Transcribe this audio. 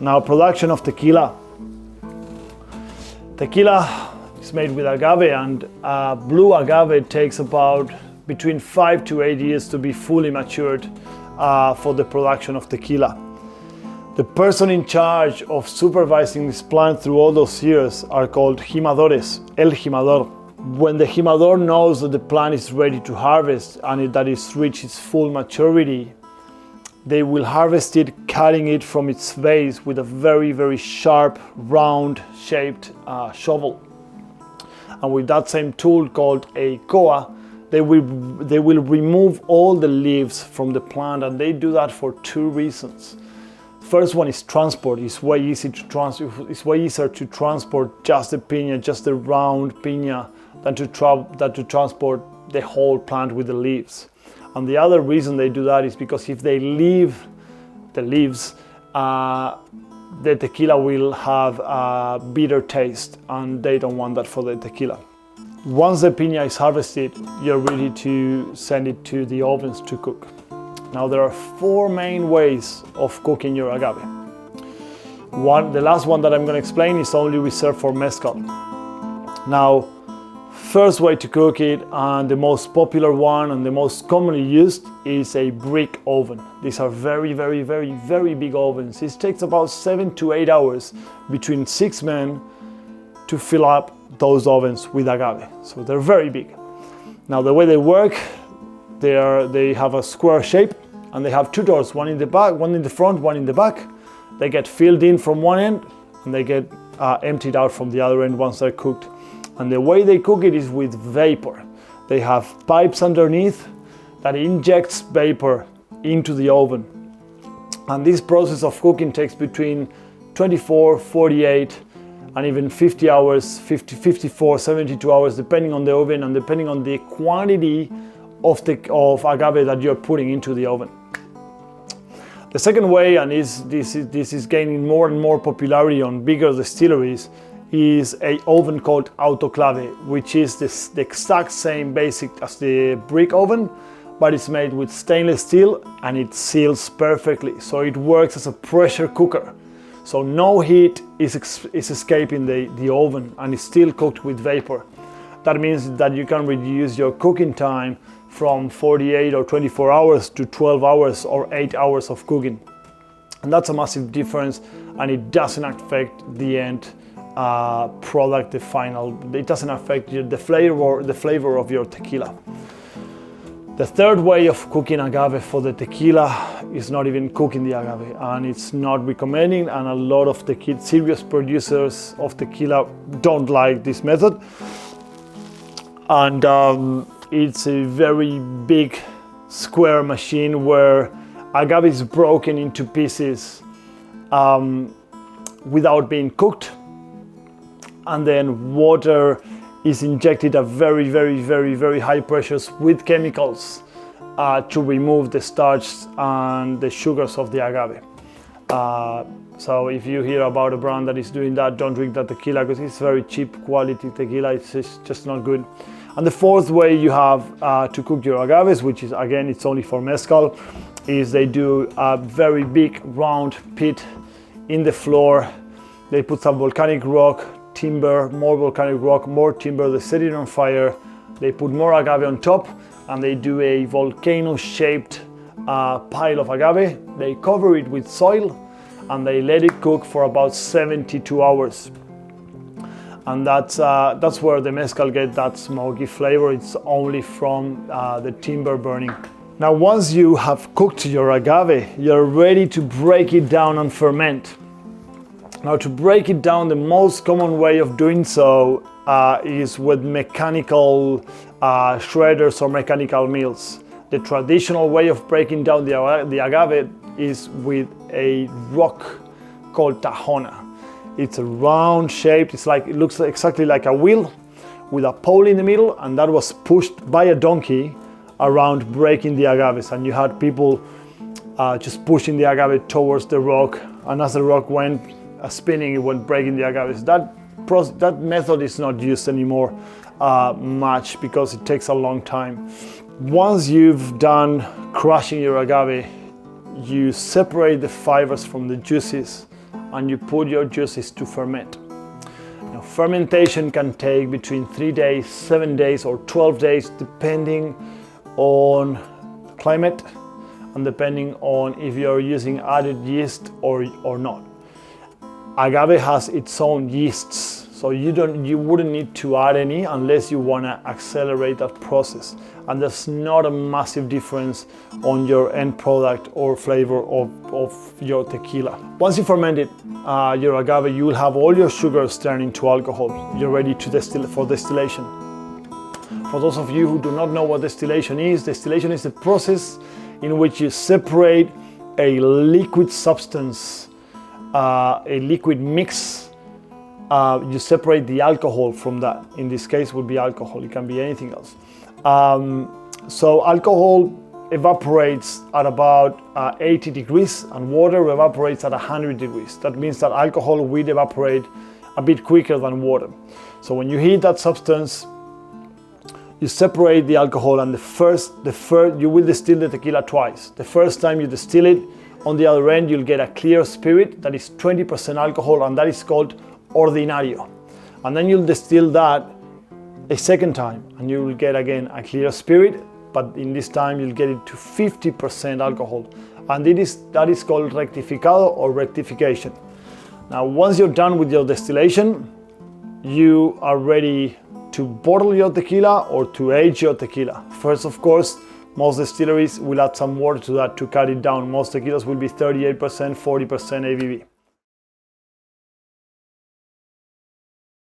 Now, production of tequila. Tequila is made with agave, and blue agave takes about between 5 to 8 years to be fully matured for the production of tequila. The person in charge of supervising this plant through all those years are called jimadores, el jimador. When the jimador knows that the plant is ready to harvest and that it's reached its full maturity, they will harvest it, cutting it from its base with a very, very sharp, round-shaped shovel. And with that same tool called a coa, they will remove all the leaves from the plant, and they do that for 2 reasons. First one is transport. It's way easier to transport just the piña, just the round piña, than to transport the whole plant with the leaves. And the other reason they do that is because if they leave the leaves, the tequila will have a bitter taste, and they don't want that for the tequila. Once the piña is harvested, you're ready to send it to the ovens to cook. Now, there are 4 main ways of cooking your agave. The last one that I'm going to explain is only reserved for mezcal. Now, first way to cook it, and the most popular one and the most commonly used, is a brick oven. These are very, very, very, very big ovens. It takes about 7 to 8 hours between 6 men to fill up those ovens with agave. So they're very big. Now, the way they work, they have a square shape, and they have 2 doors, one in the back, one in the front, one in the back. They get filled in from one end, and they get emptied out from the other end once they're cooked. And the way they cook it is with vapor. They have pipes underneath that injects vapor into the oven. And this process of cooking takes between 24, 48, and even 50 hours, 54, 72 hours, depending on the oven and depending on the quantity of agave that you're putting into the oven. The second way, and this is gaining more and more popularity on bigger distilleries, is an oven called autoclave, which is the exact same basic as the brick oven, but it's made with stainless steel and it seals perfectly. So it works as a pressure cooker. So no heat is escaping the oven, and it's still cooked with vapor. That means that you can reduce your cooking time from 48 or 24 hours to 12 hours or 8 hours of cooking. And that's a massive difference, and it doesn't affect the end product, the final. It doesn't affect the flavor of your tequila. The third way of cooking agave for the tequila is not even cooking the agave, and it's not recommending, and a lot of the serious producers of tequila don't like this method. And it's a very big square machine where agave is broken into pieces without being cooked, and then water is injected at very, very, very, very high pressures with chemicals to remove the starch and the sugars of the agave. So if you hear about a brand that is doing that, don't drink that tequila, because it's very cheap quality tequila. It's just not good. And the fourth way you have to cook your agaves, which is, again, it's only for mezcal, is they do a very big round pit in the floor. They put some volcanic rock, timber, more volcanic rock, more timber, they set it on fire, they put more agave on top, and they do a volcano-shaped pile of agave. They cover it with soil, and they let it cook for about 72 hours. And that's where the mezcal gets that smoky flavor. It's only from the timber burning. Now, once you have cooked your agave, you're ready to break it down and ferment. Now, to break it down, the most common way of doing so is with mechanical shredders or mechanical mills. The traditional way of breaking down the agave is with a rock called tahona. It's a round shaped, it looks exactly like a wheel with a pole in the middle, and that was pushed by a donkey around breaking the agaves. And you had people just pushing the agave towards the rock, and as the rock went spinning, it went breaking the agaves. That method is not used anymore much because it takes a long time. Once you've done crushing your agave, you separate the fibers from the juices, and you put your juices to ferment. Now, fermentation can take between 3 days, 7 days, or 12 days, depending on climate and depending on if you're using added yeast or not. Agave has its own yeasts, so you wouldn't need to add any unless you want to accelerate that process. And there's not a massive difference on your end product or flavor of your tequila. Once you ferment it, your agave, you will have all your sugars turn into alcohol. You're ready to distill for distillation. For those of you who do not know what distillation is the process in which you separate a liquid substance, a liquid mix. You separate the alcohol from that. In this case would be alcohol, it can be anything else. So alcohol evaporates at about 80 degrees and water evaporates at 100 degrees. That means that alcohol will evaporate a bit quicker than water. So when you heat that substance, you separate the alcohol, and the first you will distill the tequila twice. The first time you distill it, on the other end you'll get a clear spirit that is 20% alcohol, and that is called ordinario. And then you'll distill that a second time and you will get again a clear spirit, but in this time you'll get it to 50% alcohol, and that is called rectificado or rectification. Now once you're done with your distillation, you are ready to bottle your tequila or to age your tequila. First, of course, most distilleries will add some water to that to cut it down. Most tequilas will be 38%, 40% ABV.